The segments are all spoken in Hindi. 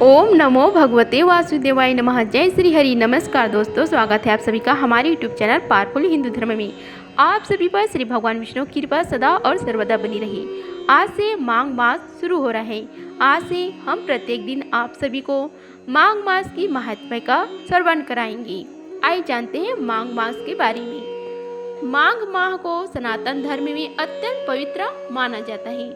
ओम नमो भगवते वासुदेवाय नमः। जय श्री हरि। नमस्कार दोस्तों, स्वागत है आप सभी का हमारे यूट्यूब चैनल पावरफुल हिंदू धर्म में। आप सभी पर श्री भगवान विष्णु की कृपा सदा और सर्वदा बनी रही। आज से माघ मास शुरू हो रहा है। आज से हम प्रत्येक दिन आप सभी को माघ मास की महत्व का श्रवण कराएंगे। आइए जानते हैं माघ मास के बारे में। माघ माह को सनातन धर्म में अत्यंत पवित्र माना जाता है।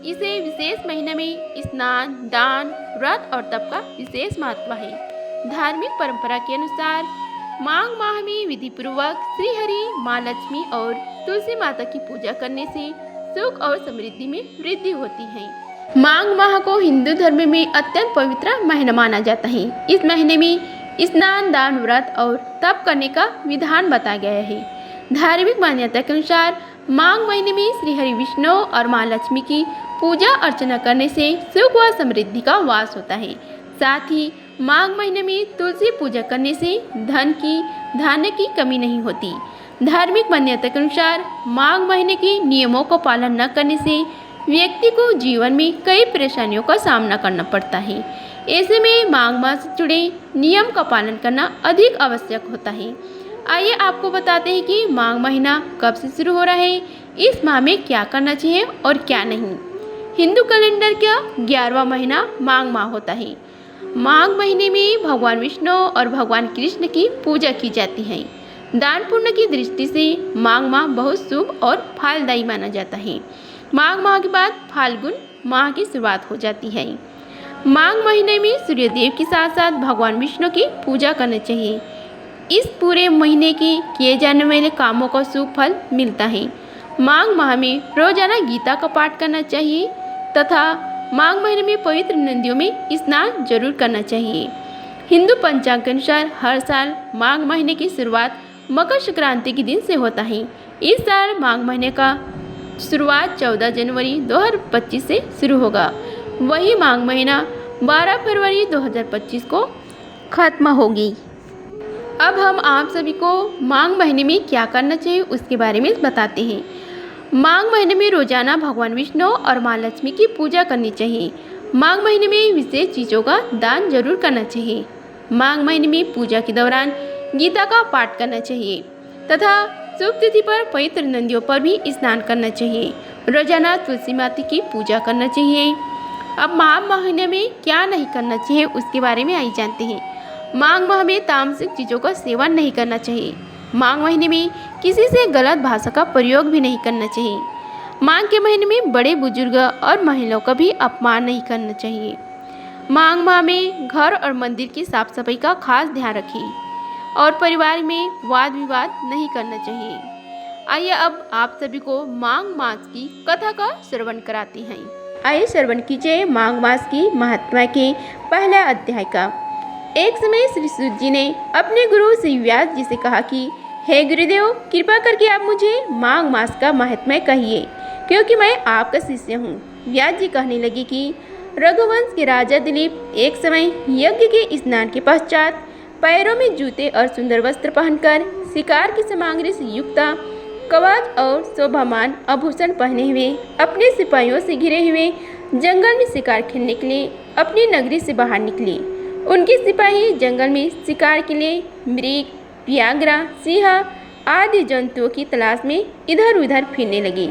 इसे विशेष महीने में स्नान, दान, व्रत और तप का विशेष महत्व है। धार्मिक परंपरा के अनुसार माघ माह में विधि पूर्वक श्री हरि, माँ लक्ष्मी और तुलसी माता की पूजा करने से सुख और समृद्धि में वृद्धि होती है। माघ माह को हिंदू धर्म में अत्यंत पवित्र महीना माना जाता है। इस महीने में स्नान, दान, व्रत और तप करने का विधान बताया गया है। धार्मिक मान्यता के अनुसार माघ महीने में श्री हरि, विष्णु और माँ लक्ष्मी की पूजा अर्चना करने से सुख व समृद्धि का वास होता है। साथ ही माघ महीने में तुलसी पूजा करने से धन की, धान्य की कमी नहीं होती। धार्मिक मान्यता के अनुसार माघ महीने के नियमों को पालन न करने से व्यक्ति को जीवन में कई परेशानियों का सामना करना पड़ता है। ऐसे में माघ मास से जुड़े नियम का पालन करना अधिक आवश्यक होता है। आइए आपको बताते हैं कि माघ महीना कब से शुरू हो रहा है, इस माह में क्या करना चाहिए और क्या नहीं। हिंदू कैलेंडर का 11वां महीना माघ माह होता है। माघ महीने में भगवान विष्णु और भगवान कृष्ण की पूजा की जाती है। दान पुण्य की दृष्टि से माघ माह बहुत शुभ और फलदायी माना जाता है। माघ माह के बाद फाल्गुन माह की शुरुआत हो जाती है। माघ महीने में सूर्यदेव के साथ साथ भगवान विष्णु की पूजा करनी चाहिए। इस पूरे महीने के किए जाने वाले कामों का शुभ फल मिलता है। माघ माह में रोजाना गीता का पाठ करना चाहिए तथा माघ महीने में पवित्र नदियों में स्नान जरूर करना चाहिए। हिंदू पंचांग के अनुसार हर साल माघ महीने की शुरुआत मकर संक्रांति के दिन से होता है। इस साल माघ महीने का शुरुआत 14 जनवरी 2025 से शुरू होगा। वही माघ महीना 12 फरवरी 2025 को खत्म होगी। अब हम आप सभी को माघ महीने में क्या करना चाहिए उसके बारे में बताते हैं। माघ महीने में रोजाना भगवान विष्णु और माँ लक्ष्मी की पूजा करनी चाहिए। माघ महीने में विशेष चीज़ों का दान जरूर करना चाहिए। माघ महीने में पूजा के दौरान गीता का पाठ करना चाहिए तथा शुभ तिथि पर पवित्र नदियों पर भी स्नान करना चाहिए। रोजाना तुलसी माता की पूजा करना चाहिए। अब माघ महीने में क्या नहीं करना चाहिए उसके बारे में आइए जानते हैं। माघ माह में तामसिक चीज़ों का सेवन नहीं करना चाहिए। माघ महीने में किसी से गलत भाषा का प्रयोग भी नहीं करना चाहिए। माघ के महीने में बड़े बुजुर्ग और महिलाओं का भी अपमान नहीं करना चाहिए। माघ माह में घर और मंदिर की साफ सफाई का खास ध्यान रखें और परिवार में वाद विवाद नहीं करना चाहिए। आइए अब आप सभी को माघ मास की कथा का श्रवण कराते हैं। आइए श्रवण कीजिए माघ मास की महात्मा के पहला अध्याय का। एक समय श्री सूत जी ने अपने गुरु श्री व्यास जी से कहा कि हे गुरुदेव, कृपा करके आप मुझे माघ मास का महात्म्य कहिए, क्योंकि मैं आपका शिष्य हूँ। व्यास जी कहने लगे कि रघुवंश के राजा दिलीप एक समय यज्ञ के स्नान के पश्चात पैरों में जूते और सुंदर वस्त्र पहनकर शिकार की सामग्री से युक्त कवच और शोभामान आभूषण पहने हुए अपने सिपाहियों से घिरे हुए जंगल में शिकार खेलने के लिए अपनी नगरी से बाहर निकले। उनके सिपाही जंगल में शिकार के लिए मृग, व्याघ्र, सिंह आदि जंतुओं की तलाश में इधर उधर फिरने लगे।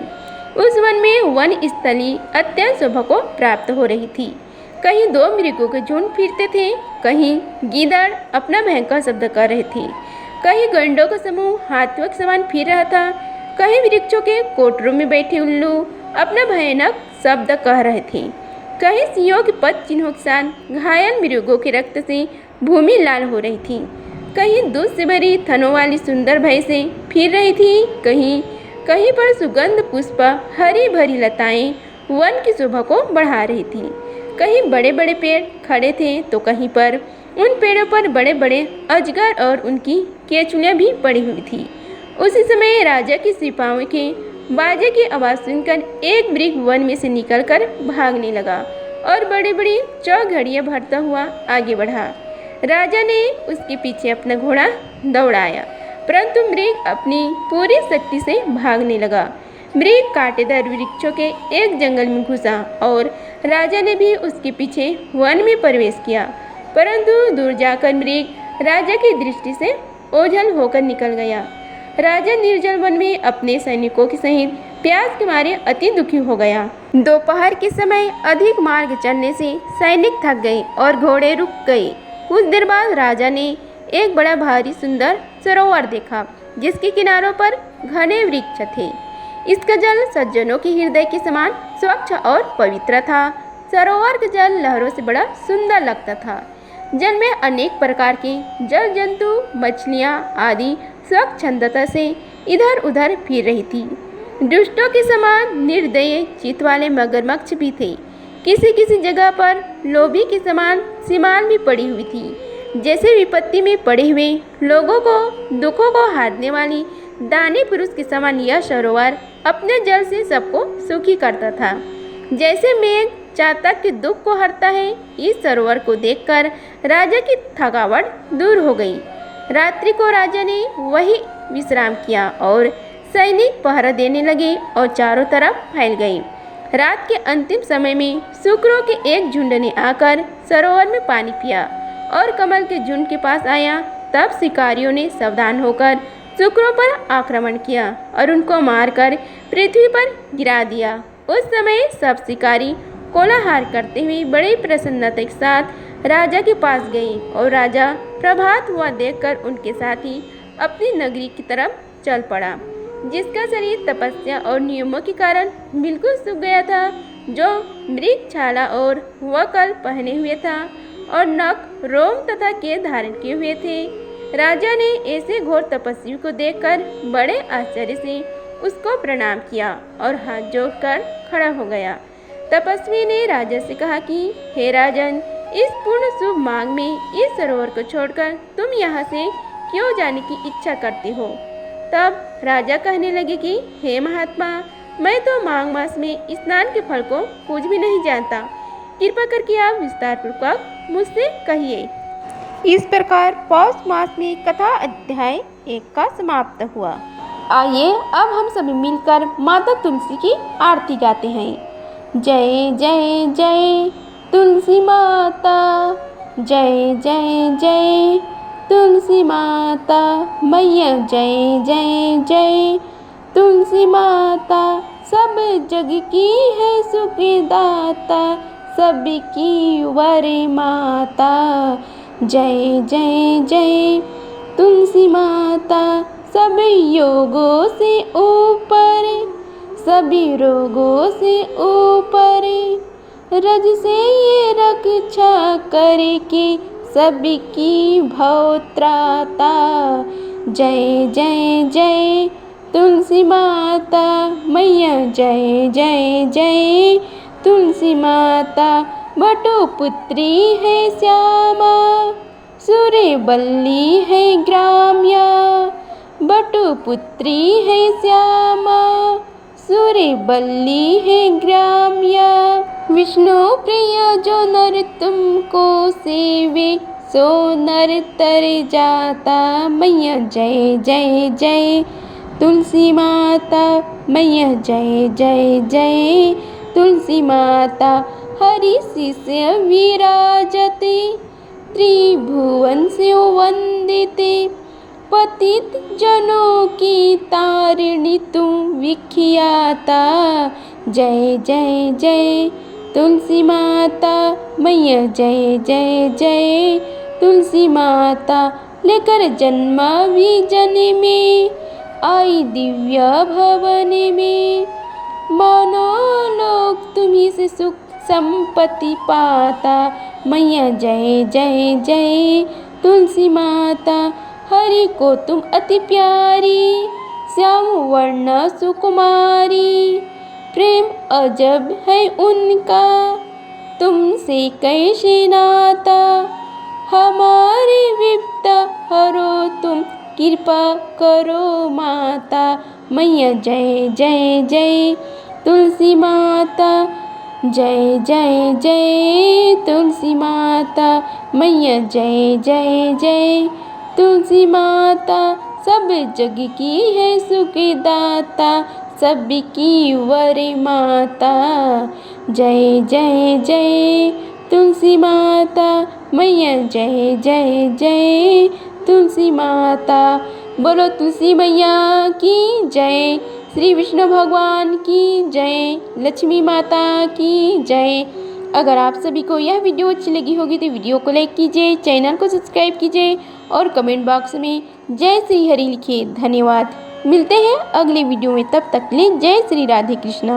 उस वन में वन स्थली अत्यंत शोभा को प्राप्त हो रही थी। कहीं 2 मृगों के झुंड फिरते थे, कहीं गीदड़ अपना भयंकर शब्द कर रहे थे, कहीं गंडों का समूह हाथियों के समान फिर रहा था, कहीं वृक्षों के कोटरों में बैठे उल्लू अपना भयानक शब्द कह रहे थे, कहीं सिंहों के पद चिन्हों के साथ घायल मृगों के रक्त से भूमि लाल हो रही थी, कहीं दूध से भरी थनों वाली सुंदर भैंसें फिर रही थी, कहीं कहीं पर सुगंध पुष्प हरी भरी लताएं वन की शोभा को बढ़ा रही थी। कहीं बड़े बड़े पेड़ खड़े थे तो कहीं पर उन पेड़ों पर बड़े बड़े अजगर और उनकी केचुलियाँ भी पड़ी हुई थी। उसी समय राजा के सिपाहियों के बाजे की आवाज़ सुनकर एक मृग वन में से निकलकर भागने लगा और बड़ी बड़ी चौघड़ियाँ भरता हुआ आगे बढ़ा। राजा ने उसके पीछे अपना घोड़ा दौड़ाया, परंतु मृग अपनी पूरी शक्ति से भागने लगा। मृग कांटेदार वृक्षों के एक जंगल में घुसा और राजा ने भी उसके पीछे वन में प्रवेश किया, परंतु दूर जाकर मृग राजा की दृष्टि से ओझल होकर निकल गया। राजा निर्जल वन में अपने सैनिकों के सहित प्यास के मारे अति दुखी हो गया। दोपहर के समय अधिक मार्ग चलने से सैनिक थक गए और घोड़े रुक गए। कुछ देर बाद राजा ने एक बड़ा भारी सुंदर सरोवर देखा, जिसके किनारों पर घने वृक्ष थे। इसका जल सज्जनों के हृदय के समान स्वच्छ और पवित्र था। सरोवर का जल लहरों से बड़ा सुंदर लगता था। जल में अनेक प्रकार के जल जंतु, मछलियाँ आदि स्वच्छंदता से इधर उधर फिर रही थी। दुष्टों के समान निर्दयी चित्त वाले मगरमच्छ भी थे। किसी किसी जगह पर लोभी के समान सीमान भी पड़ी हुई थी। जैसे विपत्ति में पड़े हुए लोगों को दुखों को हारने वाली दानी पुरुष के समान यह सरोवर अपने जल से सबको सुखी करता था। जैसे मेघ चातक के दुख को हरता है, इस सरोवर को देखकर राजा की थकावट दूर हो गई। रात्रि को राजा ने वही विश्राम किया और सैनिक पहरा देने लगे और चारों तरफ फैल गए। रात के अंतिम समय में शुक्रों के एक झुंड ने आकर सरोवर में पानी पिया और कमल के झुंड के पास आया। तब शिकारियों ने सावधान होकर शुक्रों पर आक्रमण किया और उनको मारकर पृथ्वी पर गिरा दिया। उस समय सब शिकारी कोलाहल करते हुए बड़ी प्रसन्नता के साथ राजा के पास गए और राजा प्रभात हुआ देखकर उनके साथ ही अपनी नगरी की तरफ चल पड़ा, जिसका शरीर तपस्या और नियमों के कारण बिल्कुल सूख गया था, जो मृग छाला और वकल पहने हुए था और नख, रोम तथा केश धारण किए हुए थे। राजा ने ऐसे घोर तपस्वी को देखकर बड़े आश्चर्य से उसको प्रणाम किया और हाथ जोड़कर खड़ा हो गया। तपस्वी ने राजा से कहा कि हे राजन, इस पूर्ण शुभ मांग में इस सरोवर को छोड़कर तुम यहाँ से क्यों जाने की इच्छा करते हो? तब राजा कहने लगे कि हे महात्मा, मैं तो माघ मास में स्नान के फल को कुछ भी नहीं जानता। कृपा करके आप विस्तार पूर्वक मुझसे कहिए। इस प्रकार पौष मास में कथा अध्याय 1 का समाप्त हुआ। आइए अब हम सभी मिलकर माता तुलसी की आरती गाते हैं। जय जय जय तुलसी माता, जय जय जय तुलसी माता, मैया जय जय जय तुलसी माता। सब जग की है सुखदाता, सबकी वरे माता। जय जय जय तुलसी माता, सब योगों से ऊपर, सभी रोगों से ऊपर, रज से ये रक्षा करके सबकी भवत्राता। जय जय जय तुलसी माता, मैया जय जय जय तुलसी माता। बटुपुत्री है श्यामा, सूर्यवल्ली है ग्राम्या। बटुपुत्री है श्यामा, सूर्यवल्ली है ग्राम्या। विष्णु प्रिय जो नर तुमको सेवे, सो नर तर जाता। मैया जय जय जय तुलसी माता, मैया जय जय जय तुलसी माता। हरि शिष्य विराजते, त्रिभुवन से वंदिते। पतित जनों की तारिणी तुम विख्याता। जय जय जय तुलसी माता, मैया जय जय जय तुलसी माता। लेकर जन्म विजन में, आई दिव्य भवन में। मानो लोग तुम्ही से सुख संपत्ति पाता। मैया जय जय जय तुलसी माता। हरि को तुम अति प्यारी, श्याम वर्ण सुकुमारी। प्रेम अजब है उनका, तुमसे कैसे नाता। हमारी विपदा हरो तुम, कृपा करो माता। मैया जय जय जय तुलसी माता, जय जय जय तुलसी माता। मैया जय जय जय तुलसी माता। सब जग की है सुखदाता, सबकी वर माता। जय जय जय तुलसी माता मैया, जय जय जय तुलसी माता। बोलो तुलसी मैया की जय, श्री विष्णु भगवान की जय, लक्ष्मी माता की जय। अगर आप सभी को यह वीडियो अच्छी लगी होगी तो वीडियो को लाइक कीजिए, चैनल को सब्सक्राइब कीजिए और कमेंट बॉक्स में जय श्री हरि लिखिए। धन्यवाद। मिलते हैं अगले वीडियो में, तब तक के लिए जय श्री राधे कृष्णा।